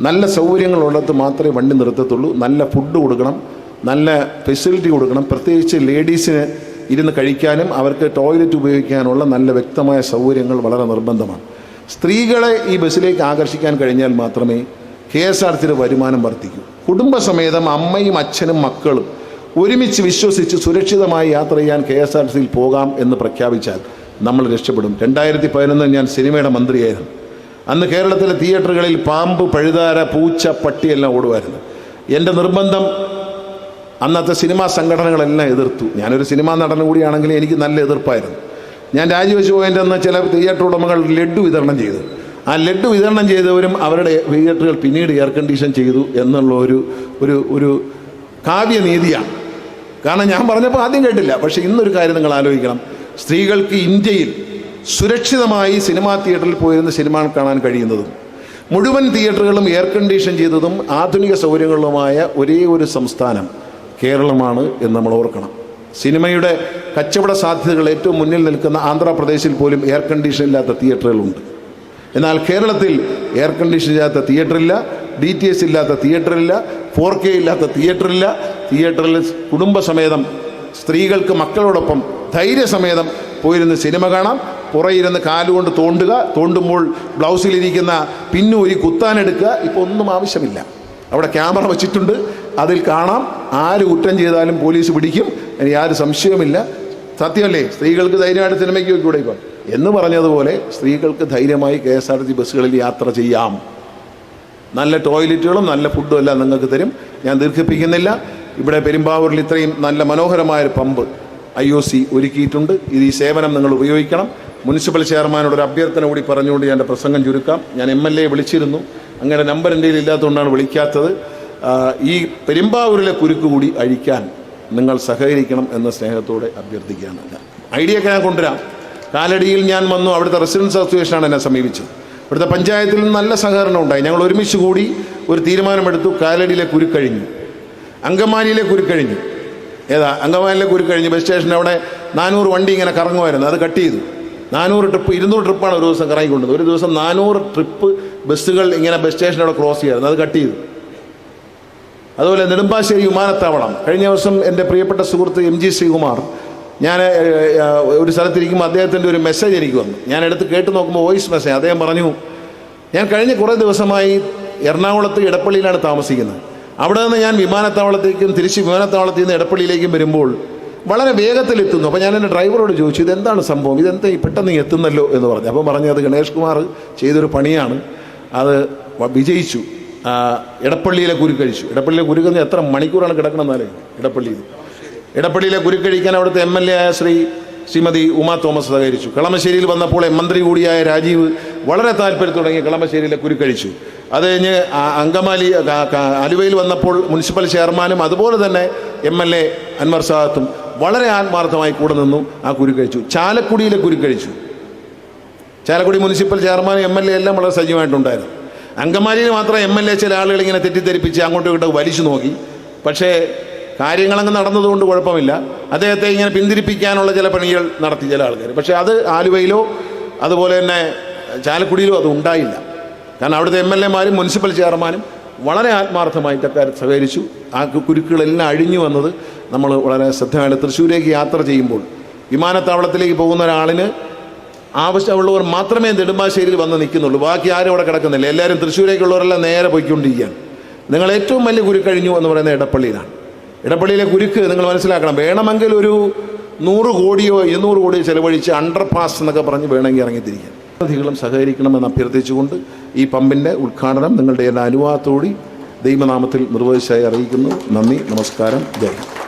നല്ല സൗകര്യങ്ങളുള്ളിടത്ത് മാത്രമേ വണ്ടി നിർത്തത്തുള്ളൂ. നല്ല ഫുഡ് കൊടുക്കണം, നല്ല ഫെസിലിറ്റി കൊടുക്കണം. പ്രത്യേകിച്ച് ലേഡീസിന് ഇരുന്ന് കഴിക്കാനും അവർക്ക് ടോയ്ലറ്റ് ഉപയോഗിക്കാനുള്ള നല്ല വ്യക്തമായ സൗകര്യങ്ങൾ വളരെ നിർബന്ധമാണ്. സ്ത്രീകളെ ഈ ബസ്സിലേക്ക് ആകർഷിക്കാൻ കഴിഞ്ഞാൽ മാത്രമേ KSRTCയുടെ വരുമാനം വർദ്ധിക്കൂ. കുടുംബസമേതം അമ്മയും അച്ഛനും മക്കളും ഒരുമിച്ച് വിശ്വസിച്ച് സുരക്ഷിതമായി യാത്ര ചെയ്യാൻ KSRTCയിൽ പോകാം എന്ന് പ്രഖ്യാപിച്ചാൽ നമ്മൾ രക്ഷപ്പെടും. 2011 ഞാൻ സിനിമയുടെ മന്ത്രിയായിരുന്നു. അന്ന് കേരളത്തിലെ തിയേറ്ററുകളിൽ പാമ്പ്, പഴുതാര, പൂച്ച, പട്ടിയെല്ലാം ഓടുമായിരുന്നു. എൻ്റെ നിർബന്ധം അന്നത്തെ സിനിമാ സംഘടനകളെല്ലാം എതിർത്തു. ഞാനൊരു സിനിമാ നടൻ കൂടിയാണെങ്കിൽ എനിക്ക് നല്ല എതിർപ്പായിരുന്നു. ഞാൻ രാജിവെച്ച് പോയതിൻ്റെ അന്ന് ചില തിയേറ്റർ ഉടമകൾ ലഡ്ഡു വിതരണം ചെയ്തു. ആ ലഡ്ഡു വിതരണം ചെയ്തവരും അവരുടെ തിയേറ്ററുകൾ പിന്നീട് എയർ കണ്ടീഷൻ ചെയ്തു എന്നുള്ള ഒരു കാവ്യനീതിയാണ്. കാരണം ഞാൻ പറഞ്ഞപ്പോൾ ആദ്യം കേട്ടില്ല. പക്ഷേ ഇന്നൊരു കാര്യം നിങ്ങൾ ആലോചിക്കണം. സ്ത്രീകൾക്ക് ഇന്ത്യയിൽ സുരക്ഷിതമായി സിനിമാ തിയേറ്ററിൽ പോയിരുന്ന് സിനിമ കാണാൻ കഴിയുന്നതും മുഴുവൻ തിയേറ്ററുകളും എയർ കണ്ടീഷൻ ചെയ്തതും ആധുനിക സൗകര്യങ്ങളുമായ ഒരേ ഒരു സംസ്ഥാനം കേരളമാണ് എന്ന് നമ്മൾ ഓർക്കണം. സിനിമയുടെ കച്ചവട സാധ്യതകൾ ഏറ്റവും മുന്നിൽ നിൽക്കുന്ന ആന്ധ്രാപ്രദേശിൽ പോലും എയർ കണ്ടീഷൻ ഇല്ലാത്ത തിയേറ്ററുകളുണ്ട്. എന്നാൽ കേരളത്തിൽ എയർ കണ്ടീഷൻ ഇല്ലാത്ത തിയേറ്ററില്ല, DTS ഇല്ലാത്ത തിയേറ്ററില്ല, 4K ഇല്ലാത്ത തിയേറ്ററില്ല. തിയേറ്ററിൽ കുടുംബസമേതം സ്ത്രീകൾക്ക് മക്കളോടൊപ്പം ധൈര്യസമേതം പോയിരുന്ന് സിനിമ കാണാം. പുറയിരുന്ന് കാലുകൊണ്ട് തോണ്ടുമ്പോൾ ബ്ലൗസിലിരിക്കുന്ന പിന്നൂരി കുത്താനെടുക്കുക. ഇപ്പോൾ ഒന്നും ആവശ്യമില്ല. അവിടെ ക്യാമറ വച്ചിട്ടുണ്ട്, അതിൽ കാണാം. ആര് കുറ്റം ചെയ്താലും പോലീസ് പിടിക്കും, ഇനി യാതൊരു സംശയവുമില്ല. സത്യമല്ലേ? സ്ത്രീകൾക്ക് ധൈര്യമായിട്ട് സിനിമയ്ക്ക് വെക്കൂടെ ഇപ്പം എന്ന് പറഞ്ഞതുപോലെ സ്ത്രീകൾക്ക് ധൈര്യമായി KSRTC ബസ്സുകളിൽ യാത്ര ചെയ്യാം. നല്ല ടോയ്ലറ്റുകളും നല്ല ഫുഡും എല്ലാം നിങ്ങൾക്ക് തരും. ഞാൻ ദീർഘിപ്പിക്കുന്നില്ല. ഇവിടെ പെരുമ്പാവൂരിൽ ഇത്രയും നല്ല മനോഹരമായൊരു പമ്പ് IOC ഒരുക്കിയിട്ടുണ്ട്. ഈ സേവനം നിങ്ങൾ ഉപയോഗിക്കണം. മുനിസിപ്പൽ ചെയർമാനോടൊരു അഭ്യർത്ഥന കൂടി പറഞ്ഞുകൊണ്ട് ഞാൻ എൻ്റെ പ്രസംഗം ചുരുക്കാം. ഞാൻ MLA വിളിച്ചിരുന്നു. അങ്ങനെ നമ്പർ എൻ്റെ ഇല്ലാത്തതുകൊണ്ടാണ് വിളിക്കാത്തത്. ഈ പെരുമ്പാവൂരിലെ കുരുക്ക് കൂടി അഴിക്കാൻ നിങ്ങൾ സഹകരിക്കണം എന്ന സ്നേഹത്തോടെ അഭ്യർത്ഥിക്കുകയാണ്. ഐഡിയൊക്കെ ഞാൻ കൊണ്ടുവരാം. കാലടിയിൽ ഞാൻ വന്നു. അവിടുത്തെ റെസിഡൻസ് അസോസിയേഷനാണ് എന്നെ സമീപിച്ചത്. ഇവിടുത്തെ പഞ്ചായത്തിൽ നിന്ന് നല്ല സഹകരണം ഉണ്ടായി. ഞങ്ങൾ ഒരുമിച്ച് കൂടി ഒരു തീരുമാനമെടുത്തു. കാലടിയിലെ കുരുക്കഴിഞ്ഞു, അങ്കമാലിയിലെ കുരുക്കഴിഞ്ഞു. അങ്കമാലിയിലെ കുരുക്കഴിഞ്ഞു. ബസ് സ്റ്റേഷൻ്റെ അവിടെ 400 വണ്ടി ഇങ്ങനെ കറങ്ങുമായിരുന്നു. അത് കട്ട് ചെയ്തു. 400 ട്രിപ്പ് 200 ട്രിപ്പാണ് ഒരു ദിവസം കറങ്ങിക്കൊണ്ടത്. ഒരു ദിവസം 400 ട്രിപ്പ് ബസ്സുകൾ ഇങ്ങനെ ബസ് സ്റ്റേഷനവിടെ ക്രോസ് ചെയ്യായിരുന്നു. അത് കട്ട് ചെയ്തു. അതുപോലെ നെടുമ്പാശ്ശേരി വിമാനത്താവളം കഴിഞ്ഞ ദിവസം എൻ്റെ പ്രിയപ്പെട്ട സുഹൃത്ത് MG ശ്രീകുമാർ, ഞാൻ ഒരു സ്ഥലത്തിരിക്കുമ്പോൾ അദ്ദേഹത്തിൻ്റെ ഒരു മെസ്സേജ് എനിക്ക് വന്നു. ഞാൻ എടുത്ത് കേട്ട് നോക്കുമ്പോൾ വോയിസ് മെസ്സേജ്. അദ്ദേഹം പറഞ്ഞു, ഞാൻ കഴിഞ്ഞ കുറേ ദിവസമായി എറണാകുളത്ത് ഇടപ്പള്ളിയിലാണ് താമസിക്കുന്നത്. അവിടെ നിന്ന് ഞാൻ വിമാനത്താവളത്തേക്കും തിരിച്ച് വിമാനത്താവളത്തിൽ നിന്ന് ഇടപ്പള്ളിയിലേക്കും വരുമ്പോൾ വളരെ വേഗത്തിലെത്തുന്നു. അപ്പോൾ ഞാൻ എൻ്റെ ഡ്രൈവറോട് ചോദിച്ചു, ഇതെന്താണ് സംഭവം, ഇതെന്താ പെട്ടെന്ന് എത്തുന്നല്ലോ എന്ന് പറഞ്ഞു. അപ്പോൾ പറഞ്ഞു, അത് ഗണേഷ് കുമാർ ചെയ്തൊരു പണിയാണ്, അത് വിജയിച്ചു. ഇടപ്പള്ളിയിലെ കുരുക്കഴിച്ചു. ഇടപ്പള്ളിയിലെ കുരുക്കുന്ന എത്ര മണിക്കൂറാണ് കിടക്കണമെന്നാലേ ഇടപ്പള്ളിയിലെ കുരുക്കഴിക്കാൻ അവിടുത്തെ MLA ആയ ശ്രീമതി ഉമാ തോമസ് സഹകരിച്ചു. കളമശ്ശേരിയിൽ വന്നപ്പോൾ മന്ത്രി കൂടിയായ രാജീവ് വളരെ താല്പര്യത്തുടങ്ങി കളമശ്ശേരിയിലെ കുരുക്കഴിച്ചു. അത് കഴിഞ്ഞ് അങ്കമാലി ആലുവയിൽ വന്നപ്പോൾ മുനിസിപ്പൽ ചെയർമാനും അതുപോലെ തന്നെ MLA അൻവർ സാദത്തും വളരെ ആത്മാർത്ഥമായി കൂടെ നിന്നു. ആ കുരുക്കഴിച്ചു. ചാലക്കുടിയിലെ കുരുക്കഴിച്ചു. ചാലക്കുടി മുനിസിപ്പൽ ചെയർമാനും MLA എല്ലാം വളരെ സജീവമായിട്ടുണ്ടായിരുന്നു. അങ്കമാലിയിൽ മാത്രം MLA ചില ആളുകൾ ഇങ്ങനെ തെറ്റിദ്ധരിപ്പിച്ച് അങ്ങോട്ടും ഇങ്ങോട്ടും വലിച്ചു നോക്കി. പക്ഷേ കാര്യങ്ങളങ്ങ് നടന്നതുകൊണ്ട് കുഴപ്പമില്ല. അദ്ദേഹത്തെ ഇങ്ങനെ പിന്തിരിപ്പിക്കാനുള്ള ചില പണികൾ നടത്തി ചില ആൾക്കാർ. പക്ഷേ അത് ആലുവയിലോ അതുപോലെ തന്നെ ചാലക്കുടിയിലോ അത് ഉണ്ടായില്ല. കാരണം അവിടുത്തെ MLA മാരും മുനിസിപ്പൽ ചെയർമാനും വളരെ ആത്മാർത്ഥമായിട്ട് അക്കാര്യത്തിൽ സഹകരിച്ചു. ആ കുരുക്കുകളെല്ലാം അഴിഞ്ഞു വന്നത് നമ്മൾ വളരെ ശ്രദ്ധയാണ്. തൃശ്ശൂരേക്ക് യാത്ര ചെയ്യുമ്പോൾ വിമാനത്താവളത്തിലേക്ക് പോകുന്ന ഒരാളിന് ആവശ്യമുള്ളവർ മാത്രമേ നെടുമ്പാശ്ശേരിയിൽ വന്ന് നിൽക്കുന്നുള്ളൂ. ബാക്കി ആരും അവിടെ കിടക്കുന്നില്ല. എല്ലാവരും തൃശ്ശൂരേക്കുള്ളവരെല്ലാം നേരെ പോയിക്കൊണ്ടിരിക്കുകയാണ്. നിങ്ങൾ ഏറ്റവും വലിയ കുരുക്കഴിഞ്ഞു എന്ന് പറയുന്നത് ഇടപ്പള്ളിയിലാണ്. ഇടപ്പള്ളിയിലെ കുരുക്ക് നിങ്ങൾ മനസ്സിലാക്കണം. വേണമെങ്കിൽ ഒരു 100 കോടിയോ 200 കോടിയോ ചെലവഴിച്ച് അണ്ടർപാസ് എന്നൊക്കെ പറഞ്ഞ് വേണമെങ്കിൽ ഇറങ്ങിത്തിരിക്കാൻ അധികം സഹകരിക്കണമെന്ന് അഭ്യർത്ഥിച്ചുകൊണ്ട് ഈ പമ്പിൻ്റെ ഉദ്ഘാടനം നിങ്ങളുടെ എല്ലാ അനുവാദത്തോടെ ദൈവനാമത്തിൽ നിർവഹിച്ചായി അറിയിക്കുന്നു. നന്ദി, നമസ്കാരം, ജയ് ഹിന്ദ്.